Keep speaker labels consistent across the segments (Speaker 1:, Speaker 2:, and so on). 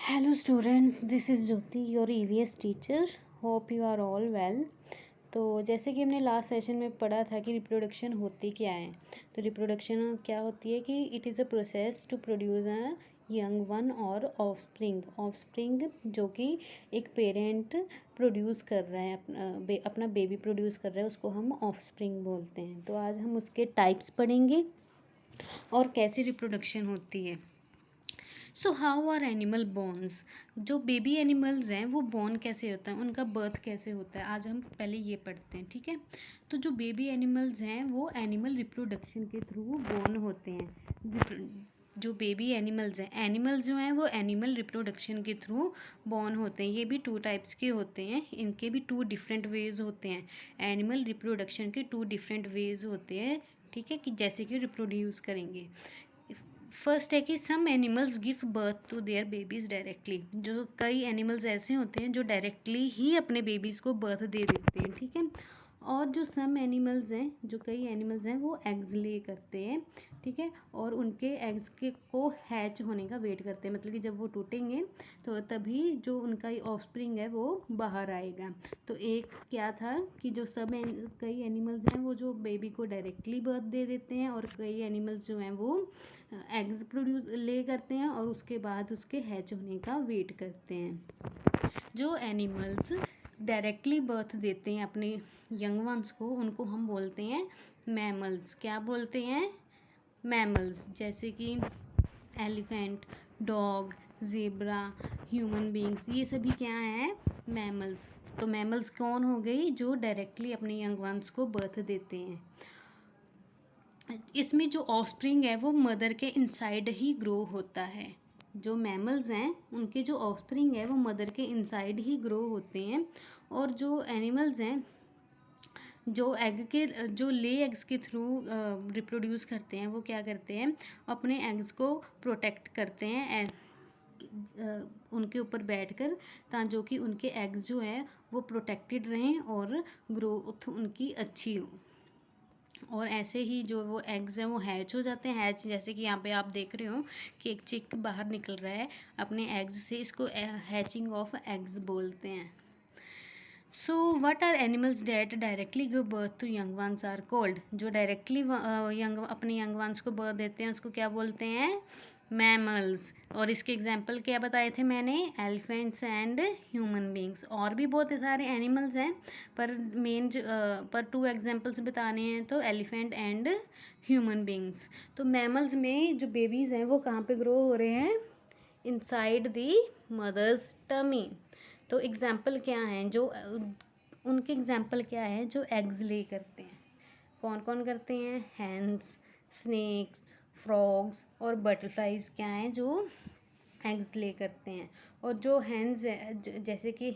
Speaker 1: Hello students, this is Jyoti, your EVS teacher. Hope you are all well. तो जैसे कि हमने last session में पढ़ा था कि रिप्रोडक्शन होती क्या है। तो रिप्रोडक्शन क्या होती है कि it is a process to produce a young one और ऑफस्प्रिंग जो कि एक पेरेंट प्रोड्यूस कर रहा है, अपना बेबी प्रोड्यूस कर रहा है, उसको हम ऑफस्प्रिंग बोलते हैं। तो आज हम उसके टाइप्स पढ़ेंगे और कैसे रिप्रोडक्शन होती है। So how are animal bones. जो बेबी एनिमल्स हैं वो बोर्न कैसे होता है, उनका बर्थ कैसे होता है, आज हम पहले ये पढ़ते हैं, ठीक है। तो जो बेबी एनिमल्स हैं वो एनिमल रिप्रोडक्शन के थ्रू बोर्न होते हैं। जो बेबी एनिमल्स हैं, एनिमल्स जो हैं वो एनिमल रिप्रोडक्शन के थ्रू बॉर्न होते हैं। ये भी टू टाइप्स के होते हैं, इनके भी टू डिफरेंट वेज होते हैं। एनिमल रिप्रोडक्शन के टू डिफरेंट वेज होते हैं, ठीक है, कि जैसे कि रिप्रोड्यूस करेंगे। फर्स्ट है कि some animals give birth to their babies directly. जो कई एनिमल्स ऐसे होते हैं जो डायरेक्टली ही अपने बेबीज़ को बर्थ दे देते हैं, ठीक है। और जो सम एनिमल्स हैं, जो कई एनिमल्स हैं वो एग्स ले करते हैं, ठीक है, और उनके एग्स के को हैच होने का वेट करते हैं। मतलब कि जब वो टूटेंगे तो तभी जो उनका ऑफस्प्रिंग है वो बाहर आएगा। तो एक क्या था कि जो कई एनिमल्स हैं वो जो बेबी को डायरेक्टली बर्थ दे देते हैं, और कई एनिमल्स जो हैं वो एग्स प्रोड्यूस ले करते हैं और उसके बाद उसके हैच होने का वेट करते हैं। जो एनिमल्स डायरेक्टली बर्थ देते हैं अपने यंग वंस को, उनको हम बोलते हैं मैमल्स। क्या बोलते हैं? मैमल्स। जैसे कि elephant, dog, zebra, human beings, ये सभी क्या हैं? मैमल्स। तो मैमल्स कौन हो गई? जो डायरेक्टली अपने यंग वंस को बर्थ देते हैं। इसमें जो ऑफस्प्रिंग है वो मदर के इनसाइड ही ग्रो होता है। जो मैमल्स हैं उनके जो ऑफस्प्रिंग है वो मदर के इनसाइड ही ग्रो होते हैं। और जो एनिमल्स हैं जो ले एग्स के थ्रू रिप्रोड्यूस करते हैं, वो क्या करते हैं? अपने एग्स को प्रोटेक्ट करते हैं उनके ऊपर बैठकर, ताकि कि उनके एग्स जो हैं वो प्रोटेक्टेड रहें और ग्रोथ उनकी अच्छी हो। और ऐसे ही जो वो एग्स हैं वो हैच हो जाते हैं। हैच जैसे कि यहाँ पे आप देख रहे हो कि एक चिक बाहर निकल रहा है अपने एग्स से, इसको हैचिंग ऑफ एग्स बोलते हैं। So what are animals that directly give birth to young ones are called. जो डायरेक्टली अपने यंग वंस को बर्थ देते हैं उसको क्या बोलते हैं? मैमल्स। और इसके एग्जाम्पल क्या बताए थे मैंने? Elephants and human beings. और भी बहुत सारे एनिमल्स हैं, पर पर टू एग्जाम्पल्स बताने हैं, तो एलिफेंट एंड ह्यूमन बींग्स। तो मैमल्स में जो बेबीज़ हैं वो कहाँ पे ग्रो हो रहे हैं? Inside the mother's tummy. तो एग्जाम्पल क्या हैं जो उनके एग्जाम्पल क्या है जो एग्स ले करते हैं? कौन कौन करते हैं? हैंस, स्नेक्स, फ्रॉग्स और बटरफ्लाइज क्या हैं जो एग्स ले करते हैं। और जो हैंस है, जैसे कि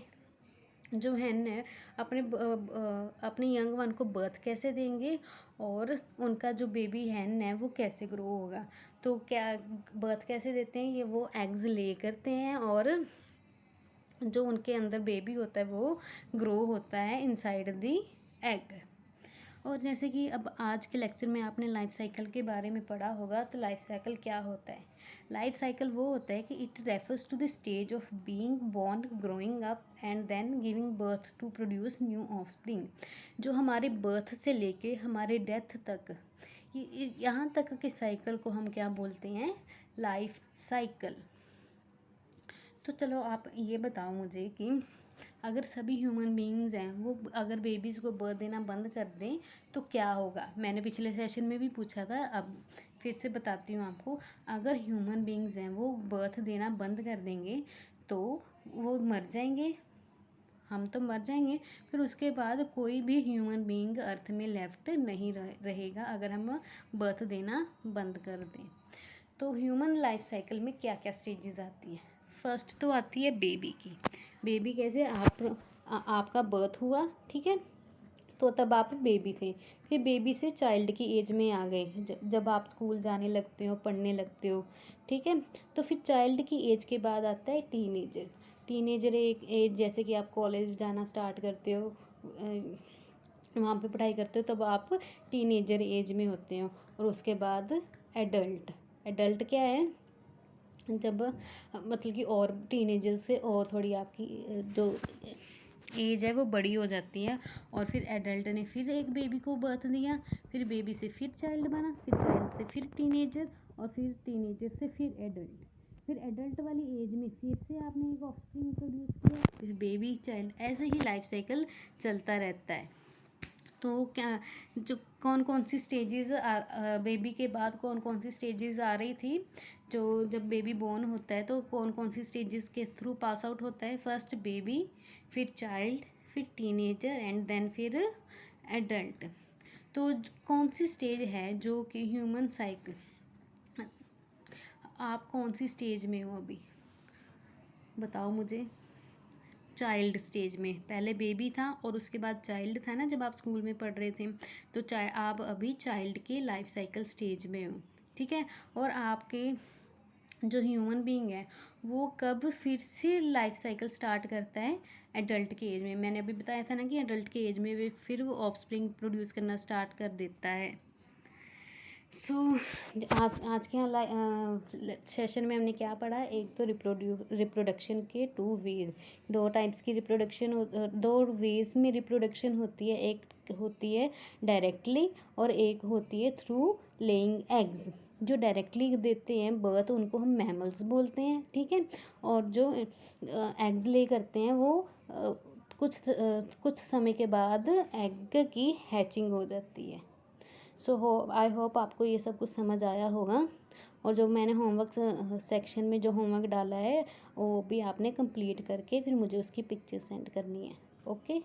Speaker 1: जो हैन है अपने यंग वन को बर्थ कैसे देंगे, और उनका जो बेबी हैन है वो कैसे ग्रो होगा। तो क्या बर्थ कैसे देते हैं? ये वो एग्स ले करते हैं, और जो उनके अंदर बेबी होता है वो ग्रो होता है इनसाइड दी एग। और जैसे कि अब आज के लेक्चर में आपने लाइफ साइकिल के बारे में पढ़ा होगा। तो लाइफ साइकिल क्या होता है? लाइफ साइकिल वो होता है कि it refers to the stage of being born, growing up and then giving birth to produce new offspring. जो हमारे बर्थ से लेके हमारे डेथ तक, यहाँ तक के साइकिल को हम क्या बोलते हैं? Life cycle. तो चलो आप ये बताओ मुझे कि अगर सभी ह्यूमन बीइंग्स हैं वो अगर बेबीज़ को बर्थ देना बंद कर दें तो क्या होगा? मैंने पिछले सेशन में भी पूछा था, अब फिर से बताती हूँ आपको। अगर ह्यूमन बीइंग्स हैं वो बर्थ देना बंद कर देंगे तो वो मर जाएंगे, हम तो मर जाएंगे। फिर उसके बाद कोई भी ह्यूमन बीइंग अर्थ में लेफ्ट नहीं रहेगा अगर हम बर्थ देना बंद कर दें। तो ह्यूमन लाइफ साइकिल में क्या क्या स्टेजेस आती हैं? फर्स्ट तो आती है बेबी की। बेबी कैसे? आपका बर्थ हुआ, ठीक है, तो तब आप बेबी थे। फिर बेबी से चाइल्ड की एज में आ गए, जब आप स्कूल जाने लगते हो, पढ़ने लगते हो, ठीक है। तो फिर चाइल्ड की एज के बाद आता है टीनेजर। टीनेजर एक एज, जैसे कि आप कॉलेज जाना स्टार्ट करते हो, वहाँ पे पढ़ाई करते हो, तब आप टीनेजर एज में होते हो। और उसके बाद एडल्ट। एडल्ट क्या है? जब मतलब कि और टीनेजर से और थोड़ी आपकी जो एज है वो बड़ी हो जाती है, और फिर एडल्ट ने फिर एक बेबी को बर्थ दिया, फिर बेबी से फिर चाइल्ड बना, फिर चाइल्ड से फिर टीनेजर, और फिर टीनेजर से फिर एडल्ट, फिर एडल्ट वाली एज में फिर से आपने एक ऑफस्प्रिंग प्रोड्यूस किया, फिर बेबी चाइल्ड, ऐसे ही लाइफ साइकिल चलता रहता है। तो क्या जो कौन कौन सी स्टेजेस बेबी के बाद कौन कौन सी स्टेजेस आ रही थी, जो जब बेबी बोर्न होता है तो कौन कौन सी स्टेजेस के थ्रू पास आउट होता है, फर्स्ट बेबी, फिर चाइल्ड, फिर टीनेजर एंड देन फिर एडल्ट। तो कौन सी स्टेज है जो कि ह्यूमन साइकिल, आप कौन सी स्टेज में हो अभी बताओ मुझे। चाइल्ड स्टेज में, पहले बेबी था और उसके बाद चाइल्ड था ना जब आप स्कूल में पढ़ रहे थे, तो आप अभी चाइल्ड के लाइफ साइकिल स्टेज में हो, ठीक है। और आपके जो ह्यूमन बीइंग है वो कब फिर से लाइफ साइकिल स्टार्ट करता है, एडल्ट के एज में। मैंने अभी बताया था ना कि एडल्ट के एज में वे फिर वो ऑफस्प्रिंग प्रोड्यूस करना स्टार्ट कर देता है। सो आज आज के यहाँ सेशन में हमने क्या पढ़ा, एक तो रिप्रोडक्शन के टू वेज, दो टाइप्स की रिप्रोडक्शन दो वेज में रिप्रोडक्शन होती है, एक होती है डायरेक्टली और एक होती है थ्रू लेइंग एग्स। जो डायरेक्टली देते हैं बर्थ उनको हम मैमल्स बोलते हैं, ठीक है। और जो एग्स ले करते हैं वो कुछ समय के बाद एग की हैचिंग हो जाती है। सो आई होप आपको ये सब कुछ समझ आया होगा, और जो मैंने होमवर्क सेक्शन में जो होमवर्क डाला है वो भी आपने कंप्लीट करके फिर मुझे उसकी पिक्चर सेंड करनी है। ओके।